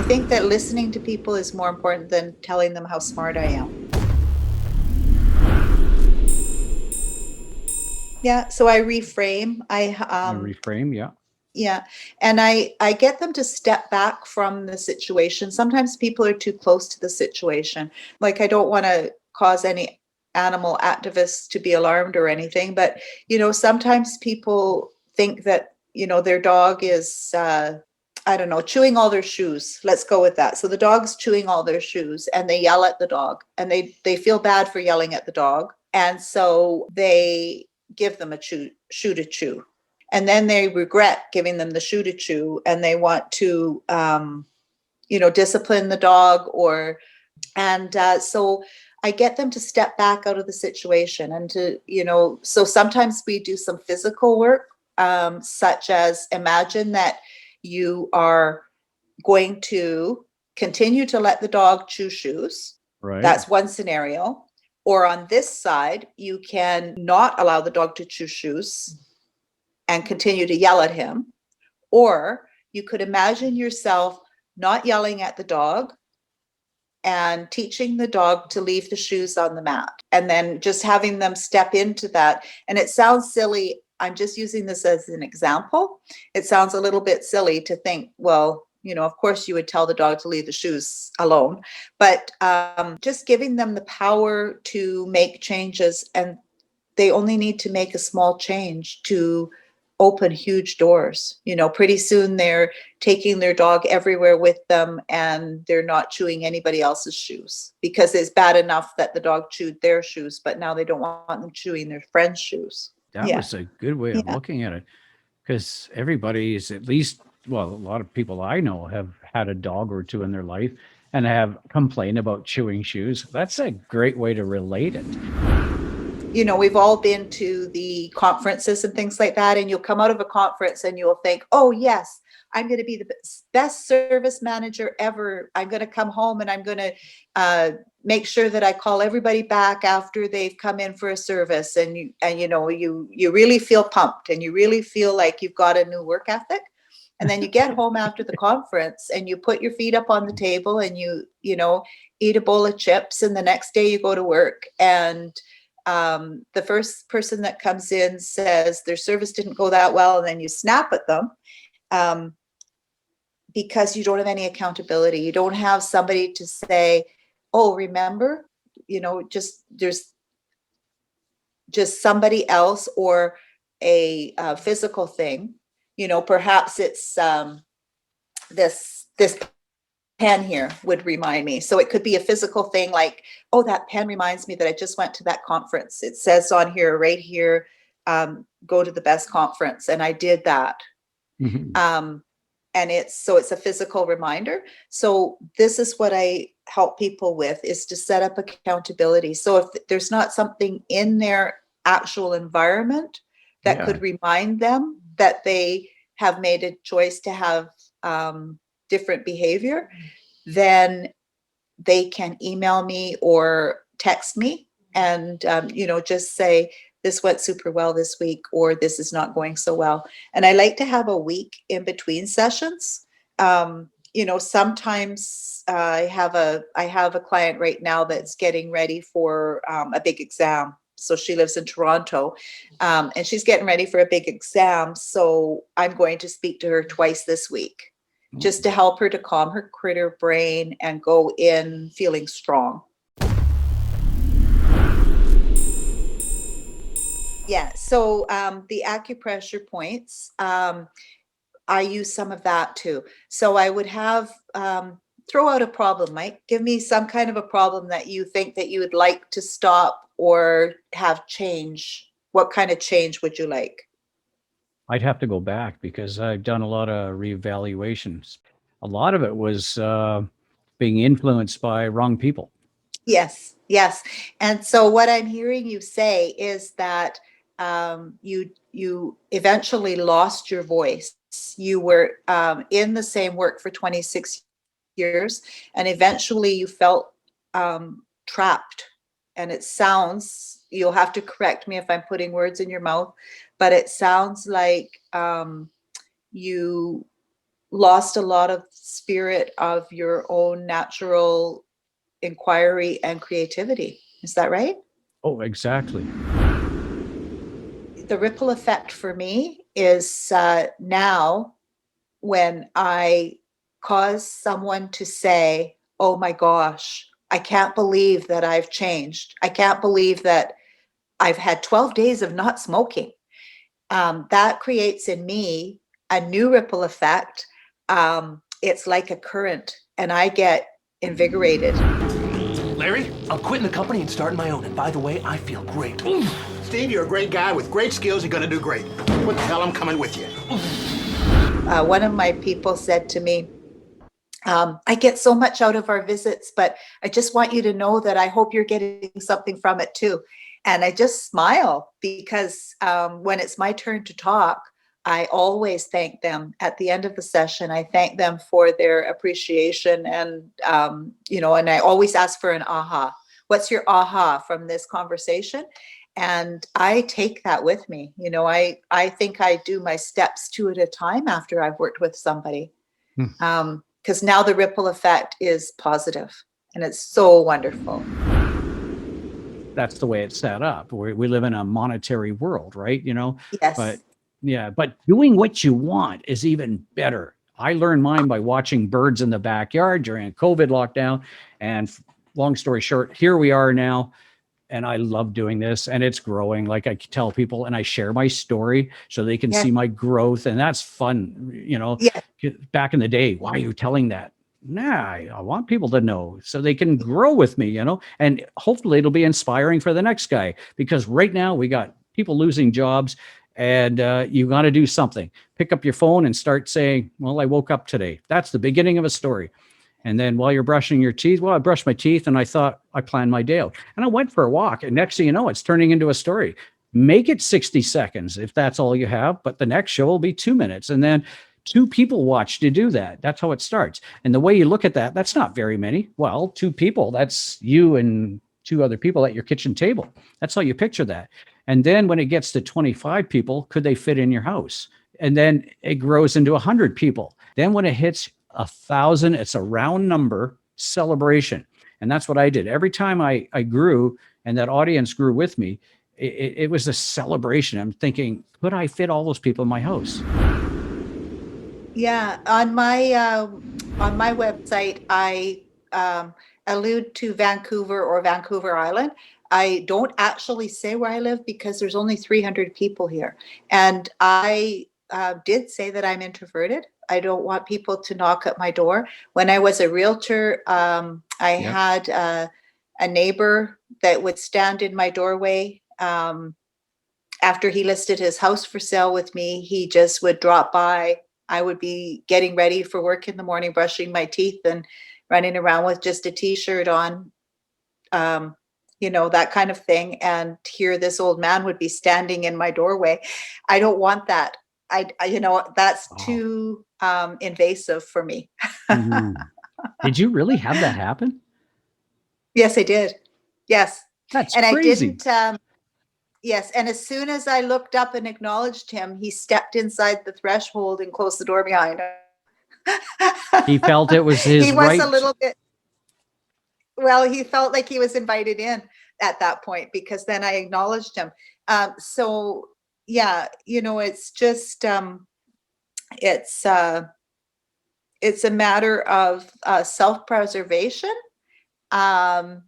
think that listening to people is more important than telling them how smart I am. Yeah, so I reframe. Reframe, yeah. Yeah, and I get them to step back from the situation. Sometimes people are too close to the situation. Like, I don't want to cause any animal activists to be alarmed or anything, but sometimes people think that their dog is I don't know, chewing all their shoes. Let's go with that. So the dog's chewing all their shoes and they yell at the dog, and they feel bad for yelling at the dog, and so they give them a shoe to chew, and then they regret giving them the shoe to chew, and they want to discipline the dog, and so I get them to step back out of the situation, and so sometimes we do some physical work, such as imagine that you are going to continue to let the dog chew shoes. Right. That's one scenario. Or on this side, you can not allow the dog to chew shoes and continue to yell at him. Or you could imagine yourself not yelling at the dog and teaching the dog to leave the shoes on the mat, and then just having them step into that. And it sounds silly. I'm just using this as an example. It sounds a little bit silly to think, well, of course you would tell the dog to leave the shoes alone, but just giving them the power to make changes, and they only need to make a small change to open huge doors. Pretty soon they're taking their dog everywhere with them, and they're not chewing anybody else's shoes, because it's bad enough that the dog chewed their shoes, but now they don't want them chewing their friends' shoes. That Yeah. was a good way of Yeah. looking at it, because everybody is, at least, well, a lot of people I know have had a dog or two in their life and have complained about chewing shoes. That's a great way to relate it. We've all been to the conferences and things like that, and you'll come out of a conference and you'll think, oh yes, I'm going to be the best service manager ever. I'm going to come home and I'm going to make sure that I call everybody back after they've come in for a service, and you really feel pumped, and you really feel like you've got a new work ethic. And then you get home after the conference and you put your feet up on the table and you eat a bowl of chips, and the next day you go to work, and the first person that comes in says their service didn't go that well, and then you snap at them, um, because you don't have any accountability. You don't have somebody to say, oh, remember, just there's just somebody else, or a physical thing. Perhaps it's this pen here would remind me. So it could be a physical thing, like, oh, that pen reminds me that I just went to that conference. It says on here, right here, go to the best conference, and I did that. Mhm. And it's a physical reminder. So this is what I help people with, is to set up accountability. So if there's not something in their actual environment that Yeah. could remind them that they have made a choice to have different behavior, then they can email me or text me, and just say, this went super well this week, or this is not going so well. And I like to have a week in between sessions. Sometimes I have a client right now that's getting ready for a big exam. So she lives in Toronto, and she's getting ready for a big exam. So I'm going to speak to her twice this week, just to help her to calm her critter brain and go in feeling strong. Yeah, so the acupressure points, I use some of that too. So I would have throw out a problem, Mike. Give me some kind of a problem that you think that you would like to stop or have change. What kind of change would you like? I'd have to go back because I've done a lot of reevaluations. A lot of it was being influenced by wrong people. Yes, yes. And so what I'm hearing you say is that you eventually lost your voice. You were in the same work for 26 years, and eventually you felt trapped. And it sounds, you'll have to correct me if I'm putting words in your mouth, but it sounds like you lost a lot of spirit of your own natural inquiry and creativity. Is that right? Oh, exactly. The ripple effect for me is now when I cause someone to say, oh my gosh, I can't believe that I've changed. I can't believe that I've had 12 days of not smoking. That creates in me a new ripple effect. It's like a current, and I get invigorated. Larry, I'm quitting the company and starting my own. And by the way, I feel great. Steve, you're a great guy with great skills. You're gonna do great. What the hell? I'm coming with you. One of my people said to me, I get so much out of our visits, but I just want you to know that I hope you're getting something from it too. And I just smile because when it's my turn to talk, I always thank them at the end of the session. I thank them for their appreciation, and and I always ask for an aha. What's your aha from this conversation? And I take that with me. I think I do my steps two at a time after I've worked with somebody. Because now the ripple effect is positive, and it's so wonderful. That's the way it's set up. We live in a monetary world, right? Yes. But yeah, but doing what you want is even better. I learned mine by watching birds in the backyard during a COVID lockdown. And long story short, here we are now. And I love doing this, and it's growing. Like I tell people, and I share my story so they can Yes. see my growth, and that's fun. Yes. Back in the day, why are you telling that? Nah, I want people to know so they can grow with me, and hopefully it'll be inspiring for the next guy, because right now we got people losing jobs, and you got to do something. Pick up your phone and start saying, well, I woke up today. That's the beginning of a story. And then while you're brushing your teeth, well, I brushed my teeth and I thought I planned my day out. And I went for a walk. And next thing you know, it's turning into a story. Make it 60 seconds if that's all you have. But the next show will be 2 minutes. And then 2 people watch to do that. That's how it starts. And the way you look at that, that's not very many. Well, 2 people, that's you and 2 other people at your kitchen table. That's how you picture that. And then when it gets to 25 people, could they fit in your house? And then it grows into 100 people. Then when it hits 1,000, it's a round number celebration. And that's what I did. Every time I grew and that audience grew with me, it was a celebration. I'm thinking, could I fit all those people in my house? Yeah, on my website, I allude to Vancouver or Vancouver Island. I don't actually say where I live because there's only 300 people here, and I did say that I'm introverted. I don't want people to knock at my door. When I was a realtor, I had a neighbor that would stand in my doorway. After he listed his house for sale with me, he just would drop by. I would be getting ready for work in the morning, brushing my teeth and running around with just a t-shirt on, that kind of thing. And here this old man would be standing in my doorway. I don't want that. That's too invasive for me. Mhm. Did you really have that happen? Yes, I did. Yes. That's And I crazy. didn't, yes. And as soon as I looked up and acknowledged him, he stepped inside the threshold and closed the door behind him. He felt it was He his was a right. little bit, well, he felt like he was invited in at that point because then I acknowledged him. So yeah, it's just, it's a matter of self-preservation um,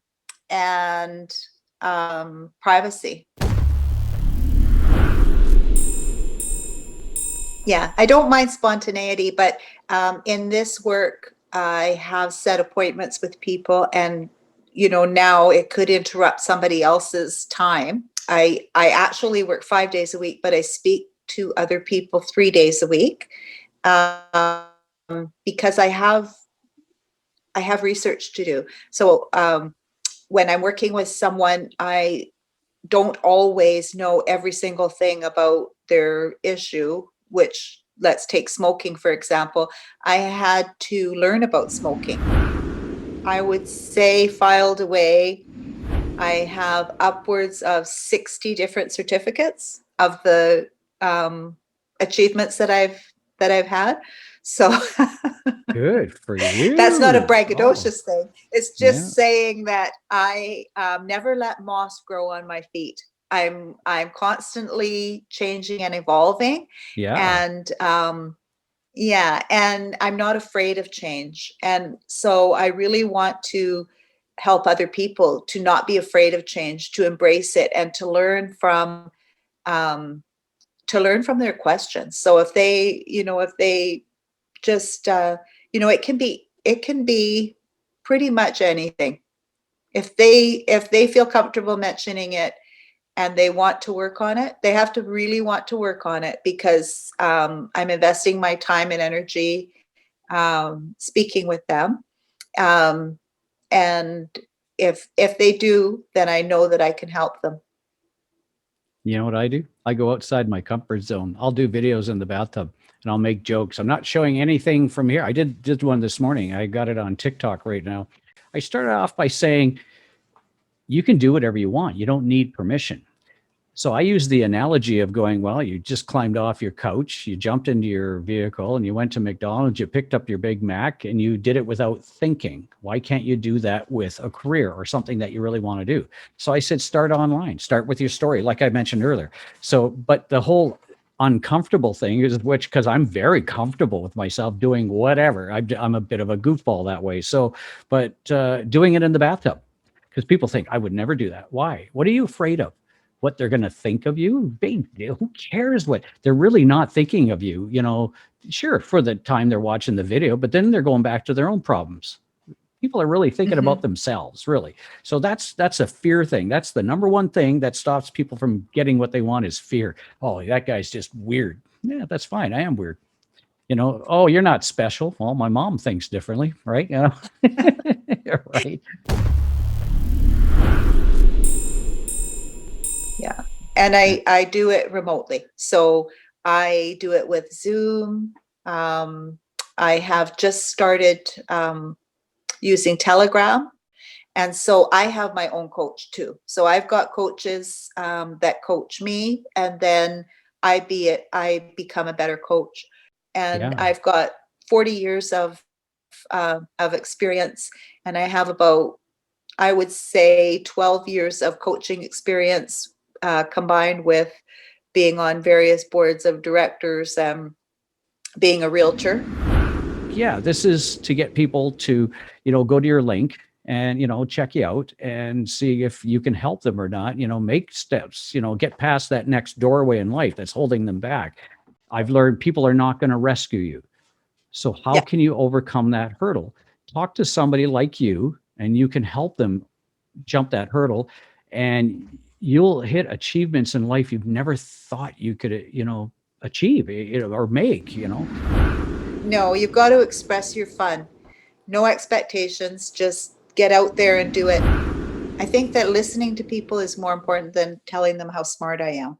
and privacy. Yeah, I don't mind spontaneity, but in this work, I have set appointments with people, and now it could interrupt somebody else's time. I actually work 5 days a week, but I speak to other people 3 days a week because I have research to do. So when I'm working with someone, I don't always know every single thing about their issue, which, let's take smoking, for example. I had to learn about smoking. I would say filed away, I have upwards of 60 different certificates of the achievements that I've had. So Good for you. that's not a Oh, braggadocious thing. It's yeah. just saying that I never let moss grow on my feet. I'm constantly changing and evolving, Yeah. and yeah, and I'm not afraid of change. And so I really want to help other people to not be afraid of change, to embrace it, and um, to learn from their questions. So if they just it can be pretty much anything. If they feel comfortable mentioning it and they want to work on it, they have to really want to work on it, because I'm investing my time and energy speaking with them. Um, and if they do, then I know that I can help them. You know what I do? I go outside my comfort zone. I'll do videos in the bathtub and I'll make jokes. I'm not showing anything from here. I did one this morning. I got it on TikTok right now. I started off by saying, you can do whatever you want. You don't need permission. So I use the analogy of going, well, you just climbed off your couch, you jumped into your vehicle and you went to McDonald's, you picked up your Big Mac and you did it without thinking. Why can't you do that with a career or something that you really want to do? So I said, start online, start with your story, like I mentioned earlier. So, but the whole uncomfortable thing is because I'm very comfortable with myself doing whatever. I'm a bit of a goofball that way. So, but doing it in the bathtub, because people think I would never do that. Why? What are you afraid of? What they're going to think of you? Babe, who cares what they're really not thinking of you? Sure, for the time they're watching the video, but then they're going back to their own problems. People are really thinking about themselves, really. So that's a fear thing. That's the number one thing that stops people from getting what they want is fear. Oh, that guy's just weird. Yeah, that's fine. I am weird. Oh, you're not special. Well, my mom thinks differently, right? Right. Yeah. And I do it remotely. So I do it with Zoom. I have just started using Telegram. And so I have my own coach too. So I've got coaches that coach me, and then I become a better coach. And Yeah. I've got 40 years of experience, and I have about, I would say, 12 years of coaching experience combined with being on various boards of directors and being a realtor. Yeah, this is to get people to, go to your link and, check you out and see if you can help them or not, make steps, get past that next doorway in life that's holding them back. I've learned people are not going to rescue you. So how Yeah. can you overcome that hurdle? Talk to somebody like you and you can help them jump that hurdle, and you'll hit achievements in life you've never thought you could, achieve, or make. No, you've got to express your fun. No expectations, just get out there and do it. I think that listening to people is more important than telling them how smart I am.